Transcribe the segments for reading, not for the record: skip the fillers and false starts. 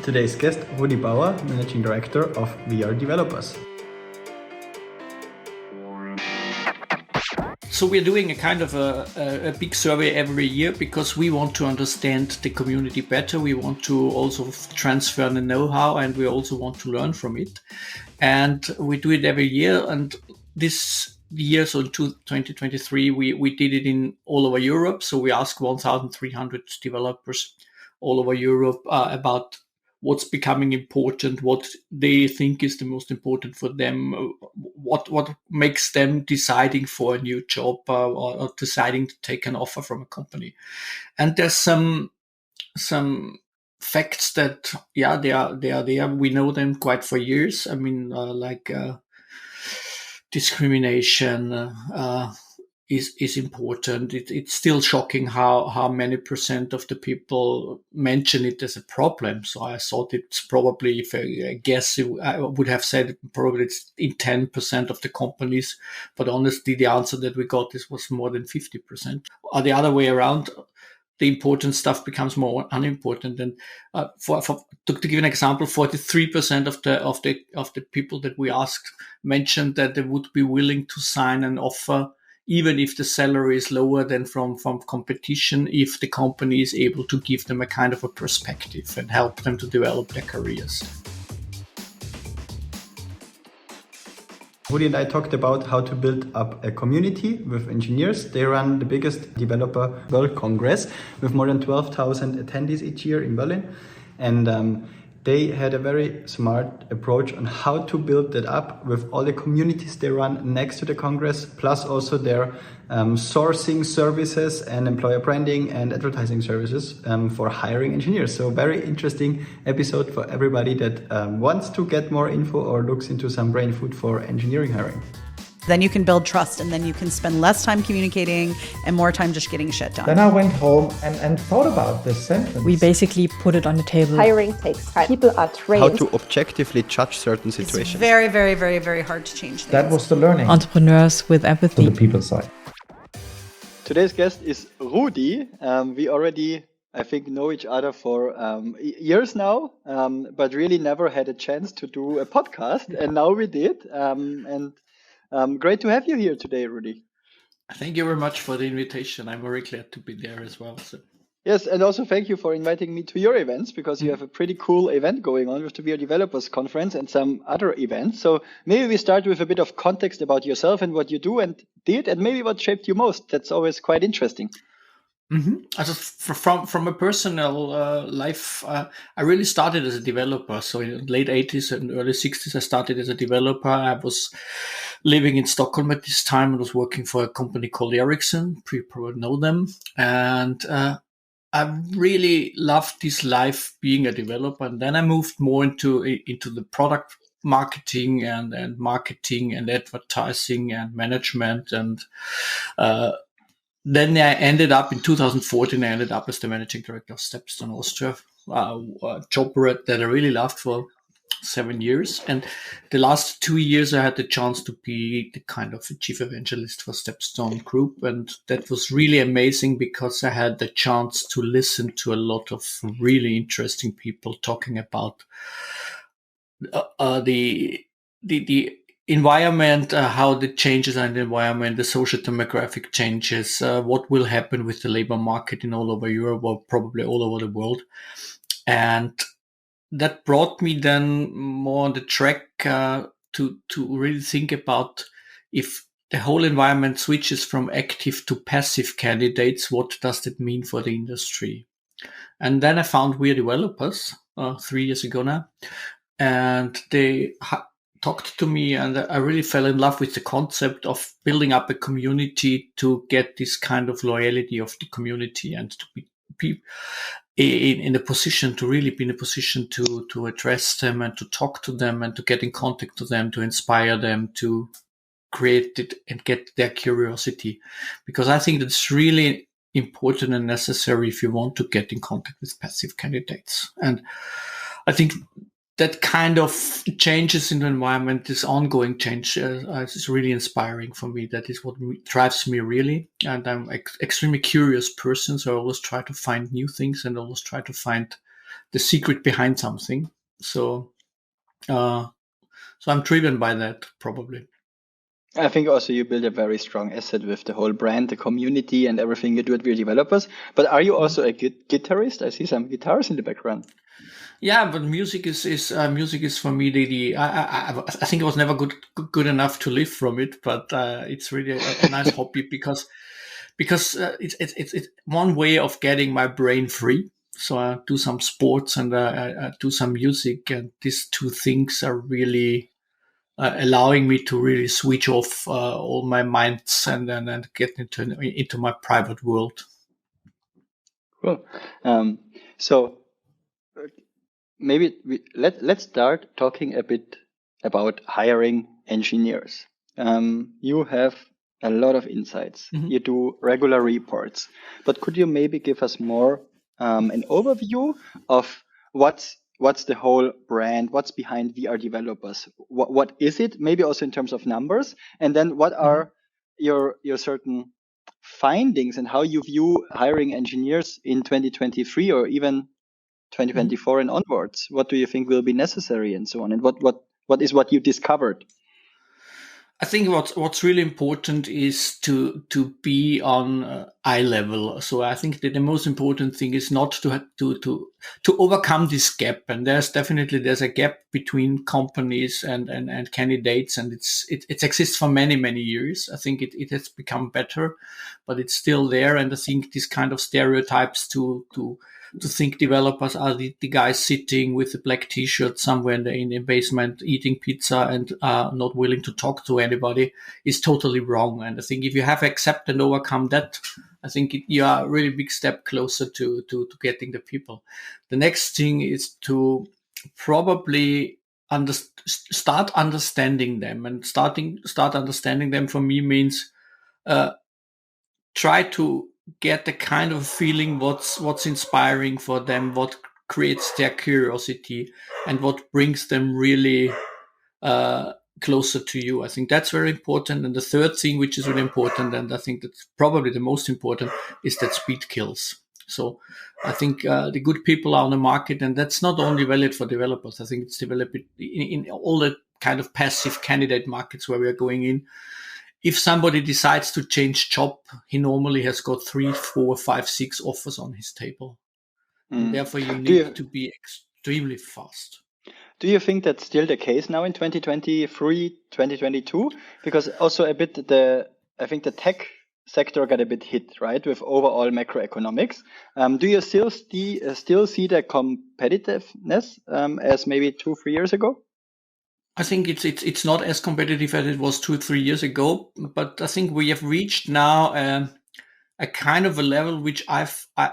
Today's guest, Rudi Bauer, Managing Director of WeAreDevelopers. So we're doing a kind of a big survey every year because we want to understand the community better. We want to also transfer the know-how, and we also want to learn from it. And we do it every year. And this year, so in 2023, we did it in all over Europe. So we asked 1,300 developers all over Europe about what's becoming important, what they think is the most important for them, what makes them deciding for a new job or deciding to take an offer from a company. And there's some facts that, they are there. We know them quite for years. I mean, discrimination, is important. It's still shocking how many % of the people mention it as a problem. So I thought it's probably, if I guess, I would have said probably it's in 10% of the companies. But honestly, the answer that we got was more than 50%. Or the other way around, the important stuff becomes more unimportant. And to give an example, 43% of the people that we asked mentioned that they would be willing to sign an offer even if the salary is lower than from competition, if the company is able to give them a kind of a perspective and help them to develop their careers. Rudi and I talked about how to build up a community with engineers. They run the biggest developer world congress with more than 12,000 attendees each year in Berlin. And they had a very smart approach on how to build that up with all the communities they run next to the Congress, plus also their sourcing services and employer branding and advertising services for hiring engineers. So very interesting episode for everybody that wants to get more info or looks into some brain food for engineering hiring. Then you can build trust, and then you can spend less time communicating and more time just getting shit done. Then I went home and thought about this sentence. We basically put it on the table. Hiring takes time. People are trained. How to objectively judge certain situations. It's very, very, very, very hard to change things. That was the learning. Entrepreneurs with empathy. To the people side. Today's guest is Rudi. We already, I think, know each other for years now, but really never had a chance to do a podcast. And now we did. Great to have you here today, Rudi. Thank you very much for the invitation. I'm very glad to be there as well. So. Yes, and also thank you for inviting me to your events, because you have a pretty cool event going on with the WeAreDevelopers Conference and some other events. So maybe we start with a bit of context about yourself and what you do and did, and maybe what shaped you most. That's always quite interesting. Mm-hmm. From a personal life, I really started as a developer. So in the late 80s and early 60s, I started as a developer. I was living in Stockholm at this time. I was working for a company called Ericsson. You probably know them. And I really loved this life being a developer. And then I moved more into the product marketing and marketing and advertising and management. And then I ended up in 2014, I ended up as the Managing Director of StepStone Austria, a job that I really loved for 7 years. And the last 2 years, I had the chance to be the kind of chief evangelist for StepStone Group. And that was really amazing because I had the chance to listen to a lot of really interesting people talking about the environment, how the changes in the environment, the social demographic changes, what will happen with the labor market in all over Europe or probably all over the world. And that brought me then more on the track to really think about if the whole environment switches from active to passive candidates, what does that mean for the industry? And then I found WeAreDevelopers 3 years ago now, and they talked to me, and I really fell in love with the concept of building up a community to get this kind of loyalty of the community and to be in a position to really be in a position to address them and to talk to them and to get in contact with them, to inspire them, to create it and get their curiosity. Because I think that's really important and necessary if you want to get in contact with passive candidates. And I think that kind of changes in the environment, this ongoing change, is really inspiring for me. That is what drives me really. And I'm extremely curious person. So I always try to find new things and always try to find the secret behind something. So I'm driven by that, probably. I think also you build a very strong asset with the whole brand, the community, and everything you do at WeAreDevelopers. But are you also a guitarist? I see some guitars in the background. Yeah, but music is for me I think I was never good enough to live from it, but it's really a nice hobby because it's one way of getting my brain free. So I do some sports and I do some music, and these two things are really allowing me to really switch off all my minds and get into my private world. Cool. So maybe let's start talking a bit about hiring engineers. You have a lot of insights. Mm-hmm. You do regular reports, but could you maybe give us more an overview of what's the whole brand? What's behind WeAreDevelopers? What is it? Maybe also in terms of numbers, and then what are your certain findings and how you view hiring engineers in 2023 or even 2024 and onwards? What do you think will be necessary and so on? And what is what you discovered? I think what's really important is to be on eye level. So I think that the most important thing is not to overcome this gap. And there's a gap between companies and candidates, and it exists for many years. I think it has become better, but it's still there. And I think these kind of stereotypes to think developers are the guys sitting with a black t-shirt somewhere in the basement eating pizza and not willing to talk to anybody is totally wrong. And I think if you have accepted and overcome that, I think you are a really big step closer to getting the people. The next thing is to probably start understanding them, and start understanding them for me means try to get the kind of feeling what's inspiring for them, what creates their curiosity, and what brings them really closer to you. I think that's very important. And the third thing, which is really important, and I think that's probably the most important, is that speed kills. So I think the good people are on the market, and that's not only valid for developers. I think it's developed in all the kind of passive candidate markets where we are going in. If somebody decides to change job, he normally has got 3, 4, 5, 6 offers on his table. And therefore, you need to be extremely fast. Do you think that's still the case now in 2023, 2022? Because also a bit I think the tech sector got a bit hit, right, with overall macroeconomics. Do you still see the competitiveness as maybe 2-3 years ago? I think it's not as competitive as it was 2-3 years ago, but I think we have reached now a kind of a level which I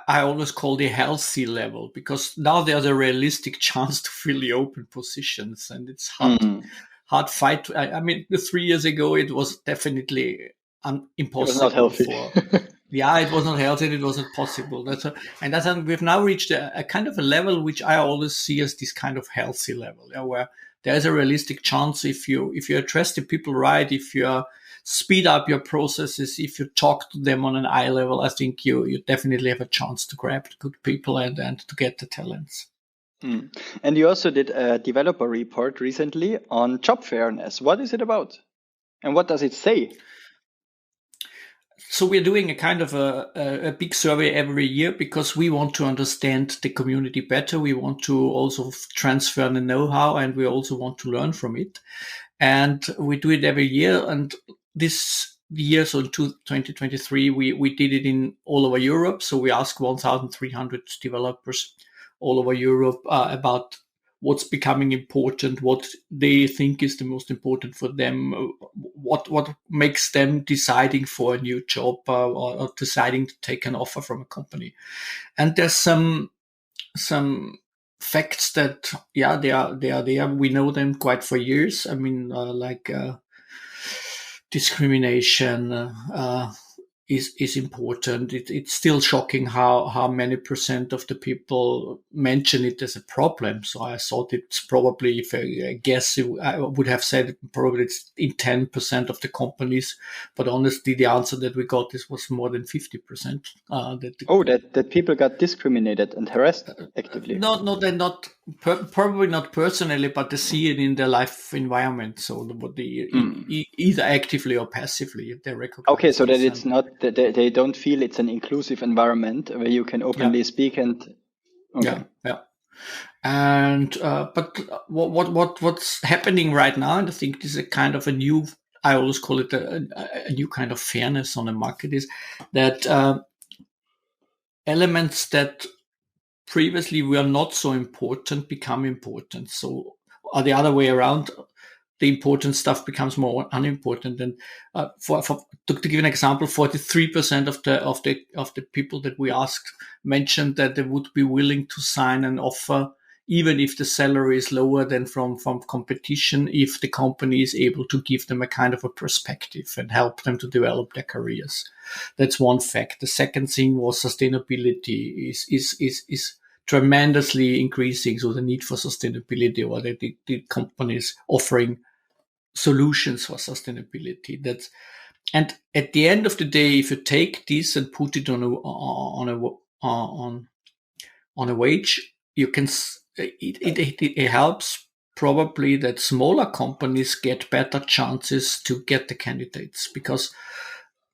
always call the healthy level, because now there's a realistic chance to fill the open positions, and it's hard fight. I mean, 3 years ago it was definitely impossible. It was not healthy. Yeah, it was not healthy. It wasn't possible. We've now reached a kind of a level which I always see as this kind of healthy level, where there's a realistic chance if you address the people right, if you speed up your processes, if you talk to them on an eye level, I think you definitely have a chance to grab the good people and to get the talents. And you also did a developer report recently on job fairness. What is it about? And what does it say? So we're doing a kind of a big survey every year because we want to understand the community better. We want to also transfer the know-how, and we also want to learn from it. And we do it every year. And this year, so in 2023, we did it in all over Europe. So we asked 1,300 developers all over Europe about what's becoming important, what they think is the most important for them, what makes them deciding for a new job or deciding to take an offer from a company. And there's some facts that, yeah, they are there. We know them quite for years. I mean, like discrimination, is important. It's still shocking how many % of the people mention it as a problem. So I thought it's probably, if I guess, I would have said probably it's in 10% of the companies. But honestly, the answer that we got was more than 50%. That people got discriminated and harassed actively. Probably not personally, but they see it in their life environment. So either actively or passively, they recognize. Okay, so that it's not that they don't feel it's an inclusive environment where you can openly speak and. Okay. Yeah. And but what's happening right now, and I think this is a kind of a new. I always call it a new kind of fairness on the market, is that elements that previously were not so important become important. So, or the other way around, the important stuff becomes more unimportant. And to give an example, 43% of the people that we asked mentioned that they would be willing to sign an offer even if the salary is lower than from competition, if the company is able to give them a kind of a perspective and help them to develop their careers. That's one fact. The second thing was sustainability is tremendously increasing. So the need for sustainability, or the companies offering solutions for sustainability. And at the end of the day, if you take this and put it on a wage, you can. It helps probably that smaller companies get better chances to get the candidates, because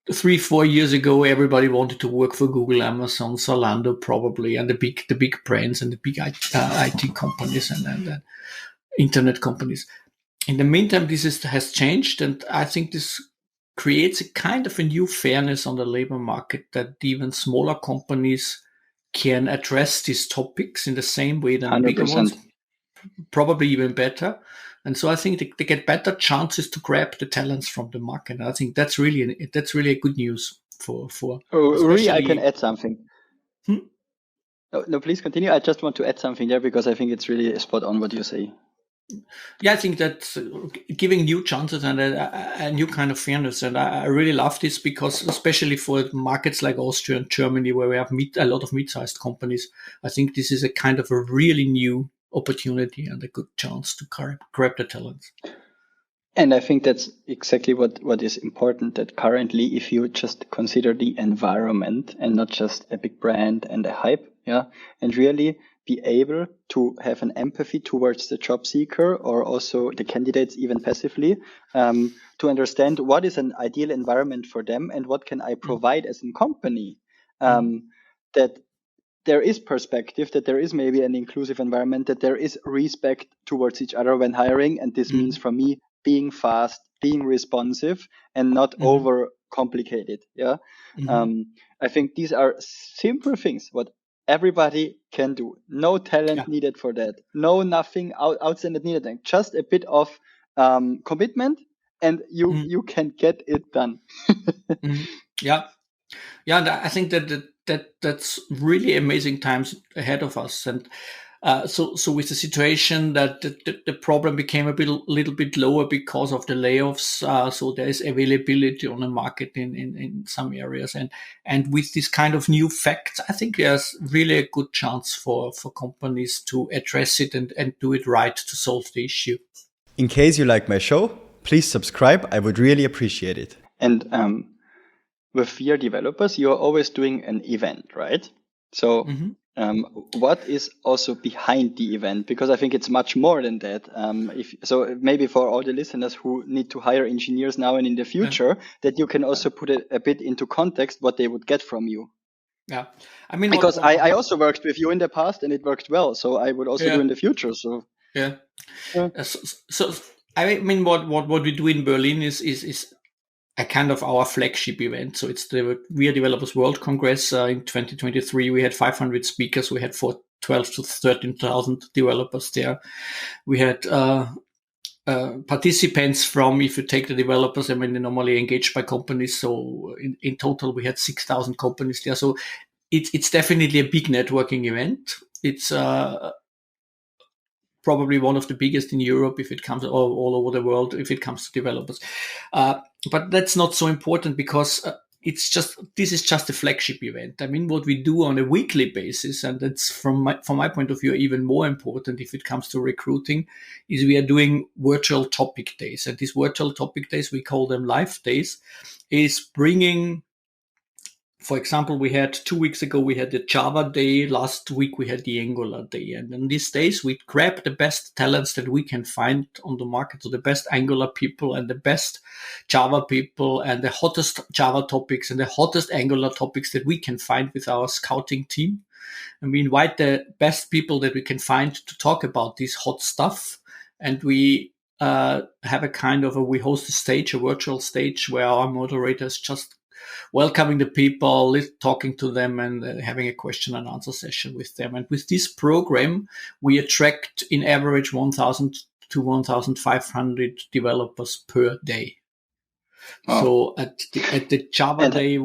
3-4 years ago, everybody wanted to work for Google, Amazon, Zalando, probably, and the big brands and the big IT companies and internet companies. In the meantime, this has changed, and I think this creates a kind of a new fairness on the labor market, that even smaller companies can address these topics in the same way than 100%. Bigger ones, probably even better. And so I think they get better chances to grab the talents from the market. And I think that's really a good news for. Rudi, I can add something. No, please continue. I just want to add something there, because I think it's really spot on what you say. Yeah, I think that giving new chances and a new kind of fairness. And I really love this, because especially for markets like Austria and Germany, where we have a lot of mid-sized companies, I think this is a kind of a really new opportunity and a good chance to grab the talents. And I think that's exactly what is important, that currently, if you just consider the environment and not just a big brand and a hype, and really be able to have an empathy towards the job seeker, or also the candidates, even passively, to understand what is an ideal environment for them and what can I provide as a company, that there is perspective, that there is maybe an inclusive environment, that there is respect towards each other when hiring. And this means, for me, being fast, being responsive, and not over complicated. I think these are simple things what everybody can do. No talent needed for that. No, nothing outstanding needed. Just a bit of commitment, and you can get it done. Yeah, I think that's really amazing times ahead of us. And so with the situation that the problem became a little bit lower because of the layoffs, so there is availability on the market in some areas, and with this kind of new facts, I think there's really a good chance for companies to address it and do it right to solve the issue. In case you like my show, please subscribe. I would really appreciate it. And with WeAreDevelopers, you're always doing an event, right? So what is also behind the event? Because I think it's much more than that. Maybe for all the listeners who need to hire engineers now and in the future, that you can also put it a bit into context what they would get from you. Yeah, I mean, because I also worked with you in the past and it worked well, so I would also do in the future. So So I mean, what we do in Berlin is a kind of our flagship event. So it's the WeAreDevelopers World Congress. In 2023, we had 500 speakers. We had 12 to 13,000 developers there. We had participants from, if you take the developers, I mean, they're normally engaged by companies. So in total, we had 6,000 companies there. So it's definitely a big networking event. It's probably one of the biggest in Europe if it comes all over the world, if it comes to developers. But that's not so important, because this is just a flagship event. I mean, what we do on a weekly basis, and that's from my point of view even more important if it comes to recruiting, is we are doing virtual topic days. And these virtual topic days, we call them live days, is bringing. For example, we had 2 weeks ago, we had the Java Day. Last week, we had the Angular Day. And on these days, we grab the best talents that we can find on the market. So the best Angular people and the best Java people and the hottest Java topics and the hottest Angular topics that we can find with our scouting team. And we invite the best people that we can find to talk about this hot stuff. And we have we host a virtual stage where our moderators just welcoming the people, talking to them, and having a question and answer session with them. And with this program, we attract in average 1,000 to 1,500 developers per day. Oh. So at the Java Day,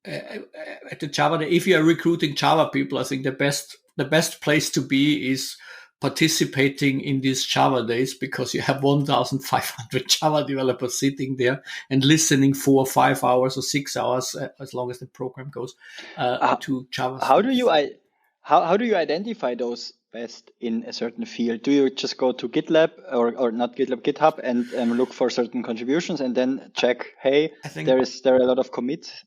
if you are recruiting Java people, I think the best place to be is participating in these Java days, because you have 1,500 Java developers sitting there and listening 4 or 5 hours or 6 hours, as long as the program goes, to Java. How do you identify those best in a certain field? Do you just go to GitLab or not GitLab, GitHub, and look for certain contributions and then check, hey, there are a lot of commits?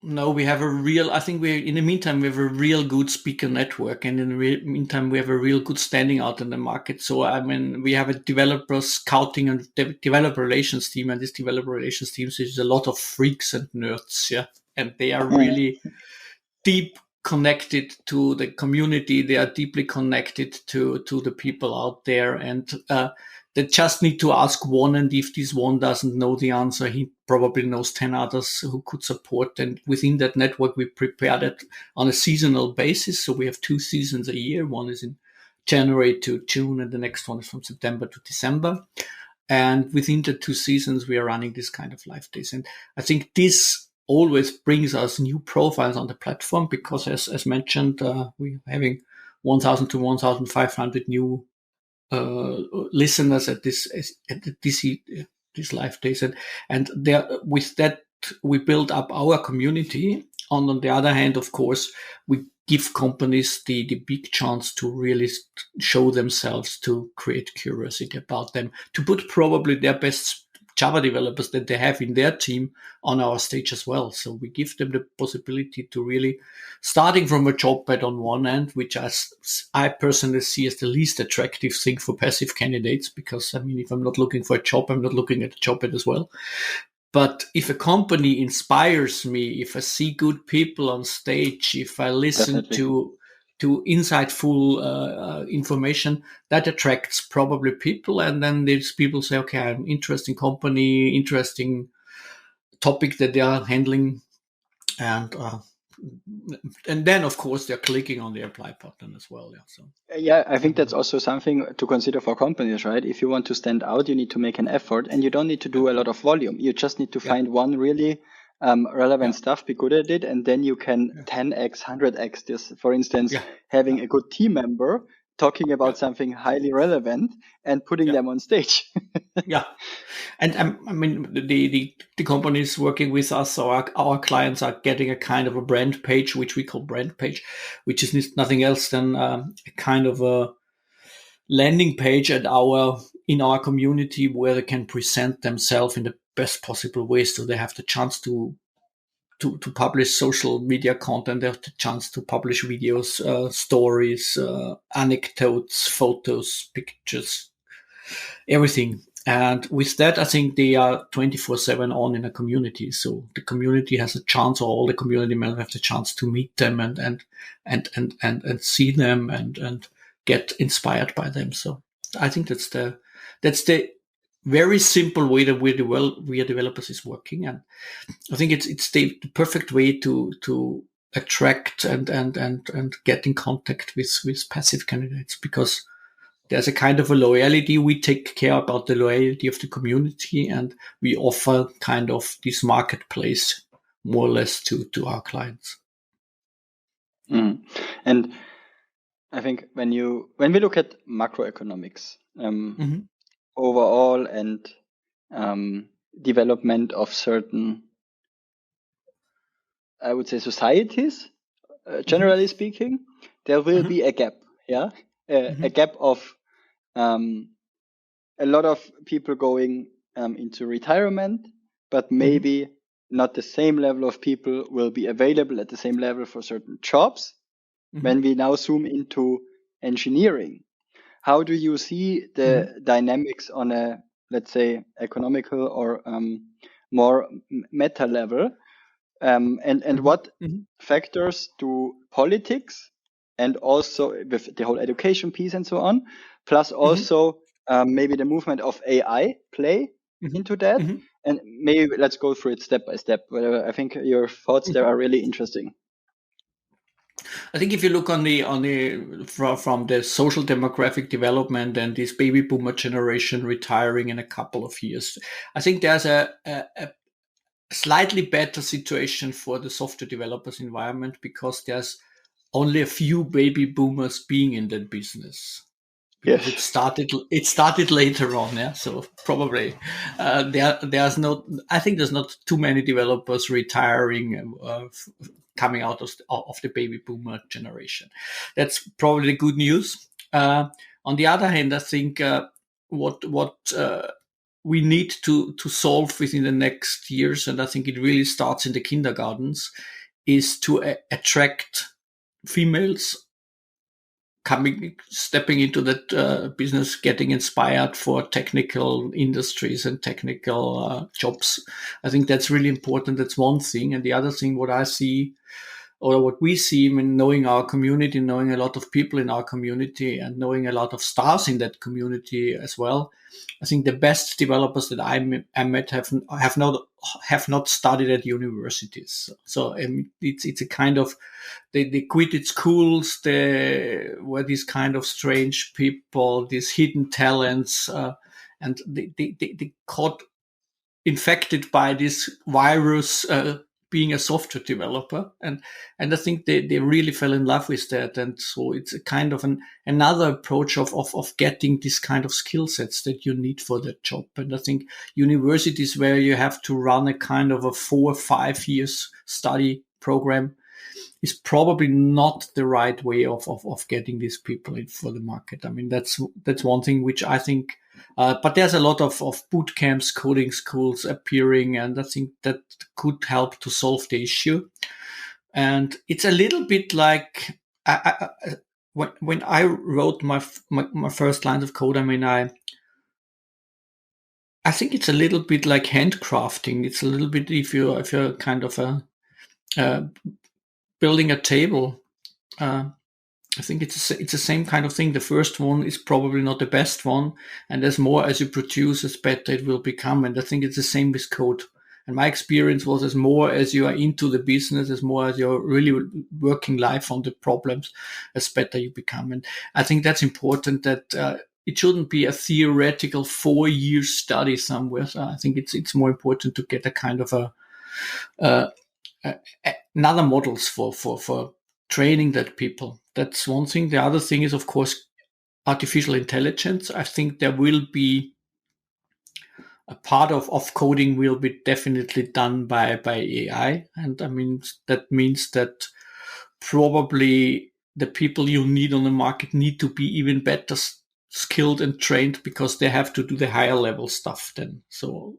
No, we have in the meantime, we have a real good speaker network, and in the meantime, we have a real good standing out in the market. So, I mean, we have a developer scouting and developer relations team, and this developer relations team is a lot of freaks and nerds, yeah, and they are really deep connected to the community. They are deeply connected to the people out there, and they just need to ask one, and if this one doesn't know the answer, he probably knows 10 others who could support. And within that network, we prepared it on a seasonal basis. So we have 2 seasons a year. One is in January to June, and the next one is from September to December. And within the 2 seasons, we are running this kind of live days. And I think this always brings us new profiles on the platform, because as mentioned, we're having 1,000 to 1,500 new listeners at these live days, and there, with that, we build up our community. On the other hand, of course, we give companies the big chance to really show themselves, to create curiosity about them, to put probably their best Java developers that they have in their team on our stage as well. So we give them the possibility to really, starting from a job ad on one end, which I personally see as the least attractive thing for passive candidates, because, I mean, if I'm not looking for a job, I'm not looking at a job ad as well. But if a company inspires me, if I see good people on stage, if I listen to insightful information, that attracts probably people. And then these people say, okay, I'm interesting company, interesting topic that they are handling. And then, of course, they're clicking on the apply button as well. Yeah, so. Yeah, I think that's also something to consider for companies, right? If you want to stand out, you need to make an effort, and you don't need to do a lot of volume. You just need to find one really relevant stuff, be good at it, and then you can 10x, 100x this. For instance, having a good team member talking about something highly relevant and putting them on stage. And I mean, the companies working with us, or our clients, are getting a kind of a brand page, which we call brand page, which is nothing else than a kind of a landing page in our community, where they can present themselves in the best possible way. So they have the chance to publish social media content. They have the chance to publish videos, stories, anecdotes, photos, pictures, everything. And with that, I think they are 24/7 on in a community. So the community has a chance, or all the community members have the chance to meet them and see them and get inspired by them. So I think that's the very simple way that WeAreDevelopers is working. And I think it's the perfect way to attract and get in contact with passive candidates, because there's a kind of a loyalty. We take care about the loyalty of the community, and we offer kind of this marketplace more or less to our clients. And I think when we look at macroeconomics overall, and development of certain I would say, societies, generally speaking, there will be a gap. Yeah, a gap of a lot of people going into retirement, but maybe not the same level of people will be available at the same level for certain jobs. When we now zoom into engineering, how do you see the dynamics on a, let's say, economical or more meta level? And what factors do politics and also with the whole education piece and so on, plus also maybe the movement of AI play into that? And maybe let's go through it step by step. I think your thoughts there are really interesting. I think if you look on the from the social demographic development and this baby boomer generation retiring in a couple of years, I think there's a slightly better situation for the software developers environment because there's only a few baby boomers being in that business. Because it started later on, yeah. So probably there's not too many developers retiring coming out of the baby boomer generation. That's probably good news. On the other hand, I think what we need to solve within the next years, and I think it really starts in the kindergartens, is to attract females stepping into that business, getting inspired for technical industries and technical jobs. I think that's really important. That's one thing. And the other thing, what I see, or what we see, I mean, knowing our community, knowing a lot of people in our community, and knowing a lot of stars in that community as well, I think the best developers that I met have not studied at universities. So it's a kind of they quitted schools. They were these kind of strange people, these hidden talents, and they got infected by this virus. Being a software developer, and I think they really fell in love with that, and so it's a kind of another approach of getting this kind of skill sets that you need for that job. And I think universities where you have to run a kind of a 4 or 5 years study program is probably not the right way of getting these people in for the market. I mean, that's one thing which I think. But there's a lot of boot camps, coding schools appearing, and I think that could help to solve the issue. And it's a little bit like when I wrote my first lines of code. I mean, I think it's a little bit like handcrafting. It's a little bit if you're kind of building a table. I think it's the same kind of thing. The first one is probably not the best one, and as more as you produce, as better it will become. And I think it's the same with code. And my experience was as more as you are into the business, as more as you're really working live on the problems, as better you become. And I think that's important that it shouldn't be a theoretical 4-year study somewhere. So I think it's more important to get a kind of another models for training that people. That's one thing. The other thing is, of course, artificial intelligence. I think there will be a part of coding will be definitely done by AI. And I mean, that means that probably the people you need on the market need to be even better skilled and trained because they have to do the higher level stuff then. So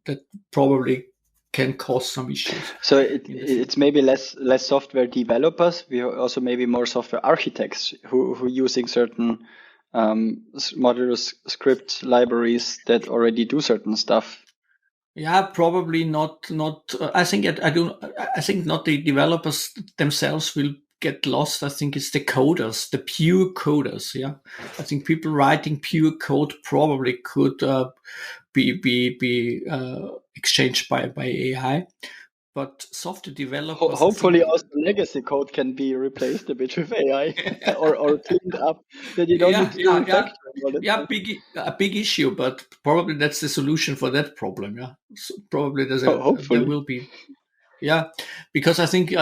that probably can cause some issues. So it's maybe less software developers. We are also maybe more software architects who are using certain modular script libraries that already do certain stuff. Yeah, probably not. I think not the developers themselves will get lost. I think it's the coders, the pure coders. Yeah, I think people writing pure code probably could be exchanged by AI. But software developers, hopefully also legacy code can be replaced a bit with AI or cleaned up that you don't need to refactor. A big issue, but probably that's the solution for that problem. Yeah, so probably there will be. Yeah, because I think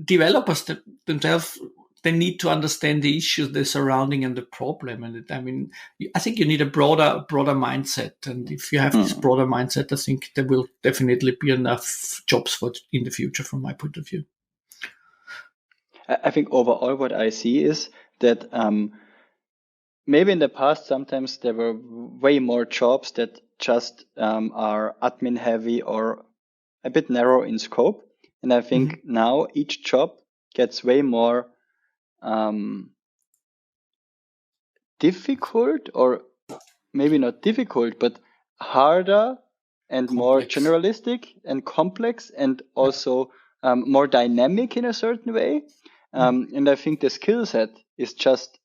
developers themselves they need to understand the issues, the surrounding, and the problem. And I think you need a broader mindset. And if you have this broader mindset, I think there will definitely be enough jobs in the future, from my point of view. I think overall what I see is that maybe in the past sometimes there were way more jobs that just are admin heavy or a bit narrow in scope. And I think now each job gets way more difficult, or maybe not difficult, but harder and more generalistic and complex, and also more dynamic in a certain way. And I think the skill set is just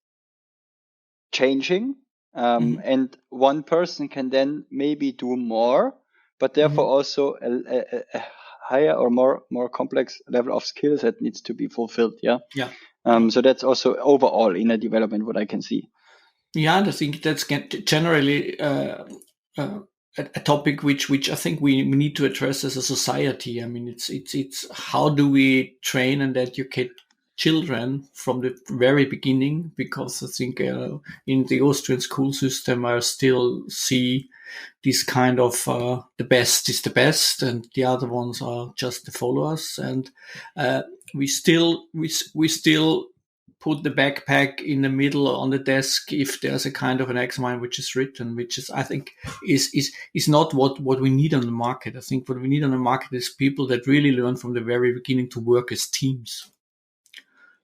changing. And one person can then maybe do more, but therefore also a higher or more complex level of skill set needs to be fulfilled. Yeah. So that's also overall in a development what I can see. Yeah, and I think that's generally a topic which I think we need to address as a society. I mean, it's how do we train and educate children from the very beginning? Because I think in the Austrian school system, I still see this kind of the best is the best, and the other ones are just the followers. And we still put the backpack in the middle on the desk if there's a kind of an exam which is written, which is, I think, is not what we need on the market. I think what we need on the market is people that really learn from the very beginning to work as teams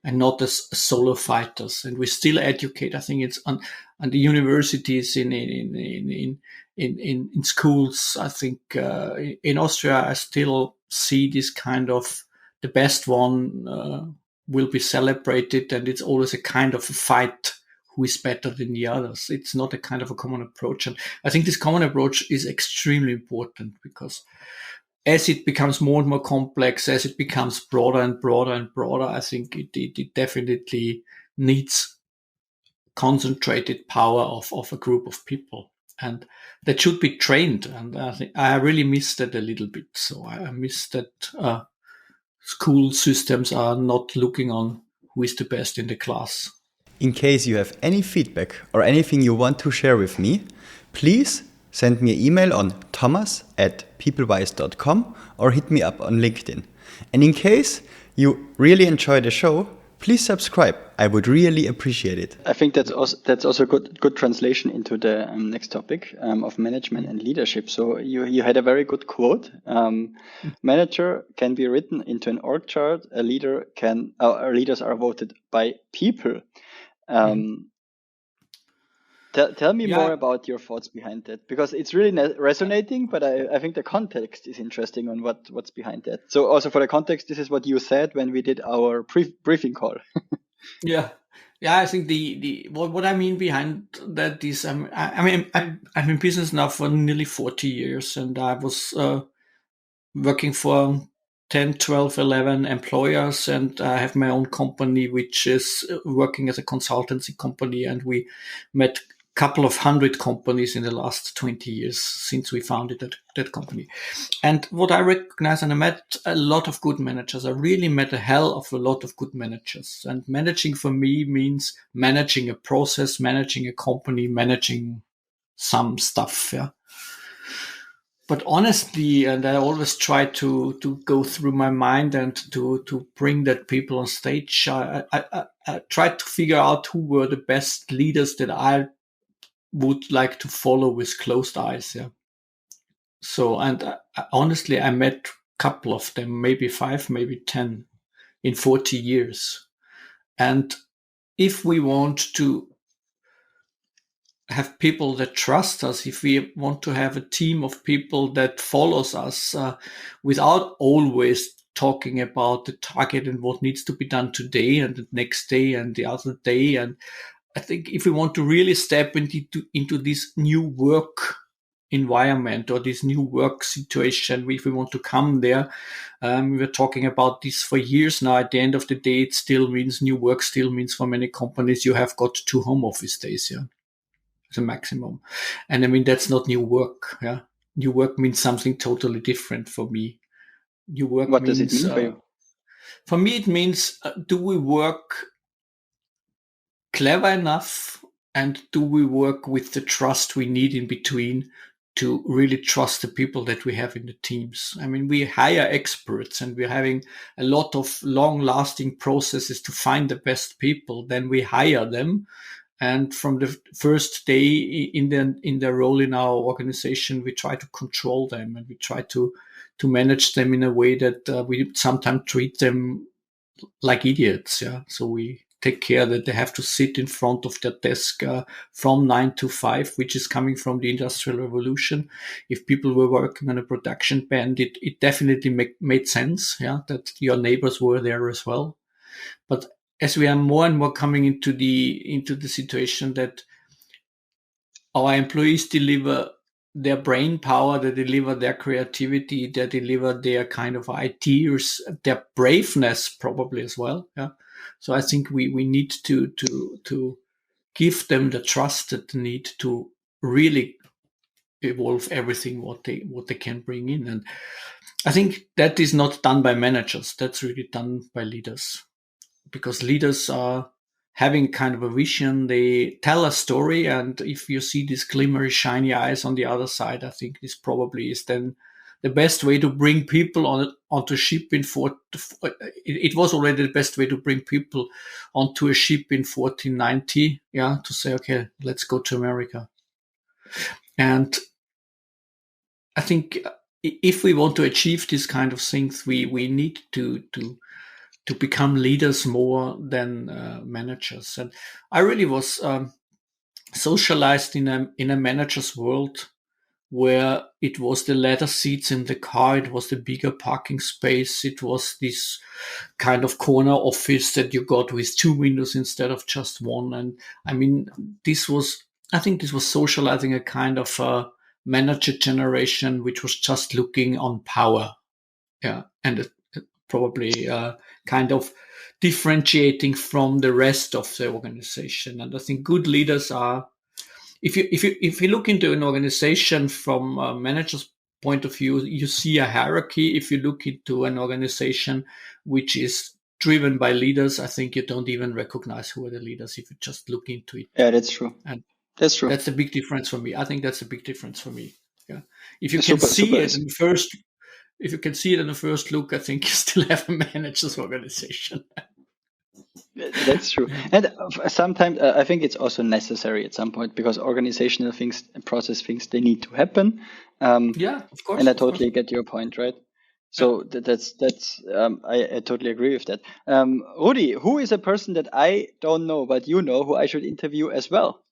and not as solo fighters. And we still educate. I think it's on the universities, in schools. I think in Austria, I still see this kind of the best one will be celebrated, and it's always a kind of a fight who is better than the others. It's not a kind of a common approach. And I think this common approach is extremely important, because as it becomes more and more complex, as it becomes broader and broader and broader, I think it definitely needs concentrated power of a group of people. And that should be trained. And I think I really miss that a little bit. So I miss that school systems are not looking on who is the best in the class. In case you have any feedback or anything you want to share with me, please send me an email on thomas@peoplewise.com or hit me up on LinkedIn. And in case you really enjoy the show, please subscribe. I would really appreciate it. I think that's also good translation into the next topic of management and leadership. So you had a very good quote. Manager can be written into an org chart. Leaders are voted by people. Tell me more about your thoughts behind that, because it's really resonating, but I think the context is interesting on what's behind that. So also for the context, this is what you said when we did our briefing call. Yeah. I think the what I mean behind that is, I'm in business now for nearly 40 years, and I was working for 10, 12, 11 employers, and I have my own company, which is working as a consultancy company, and we met couple of hundred companies in the last 20 years since we founded that company. And what I recognize, and I met a lot of good managers. I really met a hell of a lot of good managers. And managing for me means managing a process, managing a company, managing some stuff. Yeah. But honestly, and I always try to go through my mind and to bring that people on stage. I tried to figure out who were the best leaders that I would like to follow with closed eyes. Yeah. So, and honestly, I met a couple of them, maybe 5, maybe 10 in 40 years. And if we want to have people that trust us, if we want to have a team of people that follows us without always talking about the target and what needs to be done today and the next day and the other day, and I think if we want to really step into this new work environment or this new work situation, if we want to come there, we were talking about this for years now. At the end of the day, it still means new work still means for many companies you have got 2 home office days, yeah, as a maximum. And I mean, that's not new work. Yeah, new work means something totally different for me. New work. What does it mean for you? For me, it means do we work clever enough, and do we work with the trust we need in between to really trust the people that we have in the teams? I mean, we hire experts and we're having a lot of long-lasting processes to find the best people. Then we hire them. And from the first day in their role in our organization, we try to control them, and we try to manage them in a way that we sometimes treat them like idiots. Yeah. So we take care that they have to sit in front of their desk from 9 to 5, which is coming from the Industrial Revolution. If people were working on a production band, it definitely made sense, yeah, that your neighbors were there as well. But as we are more and more coming into the situation that our employees deliver their brain power, they deliver their creativity, they deliver their kind of ideas, their braveness probably as well. Yeah. So I think we need to give them the trust that they need to really evolve everything what they can bring in. And I think that is not done by managers. That's really done by leaders, because leaders are having kind of a vision. They tell a story, and if you see these glimmery, shiny eyes on the other side, I think this probably is then the best way to bring people onto a ship it was already the best way to bring people onto a ship in 1490. Yeah, to say, okay, let's go to America. And I think if we want to achieve this kind of things, we need to become leaders more than managers. And I really was socialized in a manager's world where it was the leather seats in the car, it was the bigger parking space, it was this kind of corner office that you got with 2 windows instead of just one. And I mean, I think this was socializing a kind of a manager generation which was just looking on power. Yeah, and probably kind of differentiating from the rest of the organization. And I think good leaders are, if you look into an organization from a manager's point of view, you see a hierarchy. If you look into an organization which is driven by leaders, I think you don't even recognize who are the leaders if you just look into it. Yeah, that's true. And that's true. That's a big difference for me. I think that's a big difference for me. Yeah. If you can see it in the first, if you can see it in the first look, I think you still have a manager's organization. That's true. And sometimes I think it's also necessary at some point, because organizational things, process things, they need to happen. Yeah, of course. And I totally get your point, right? So that's I totally agree with that. Rudi, who is a person that I don't know, but you know, who I should interview as well?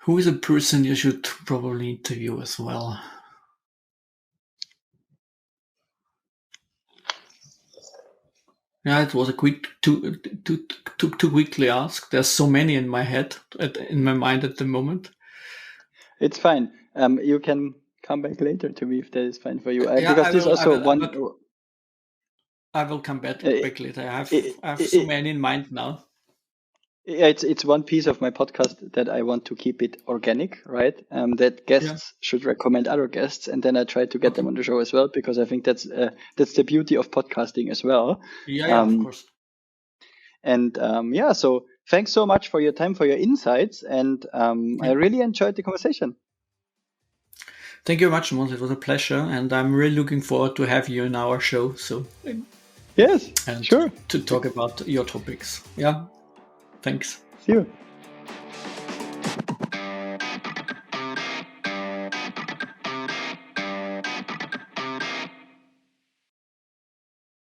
Who is a person you should probably interview as well? Yeah, it was a too quickly asked. There's so many in my head, in my mind at the moment. It's fine. You can come back later to me if that is fine for you. Because I will come back later. I have so many in mind now. It's one piece of my podcast that I want to keep it organic, right? That guests should recommend other guests, and then I try to get them on the show as well, because I think that's the beauty of podcasting as well. Yeah, of course. And so thanks so much for your time, for your insights, and I really enjoyed the conversation. Thank you very much, Mons. It was a pleasure, and I'm really looking forward to have you in our show. So yes, and sure, to talk about your topics. Yeah. Thanks. See you.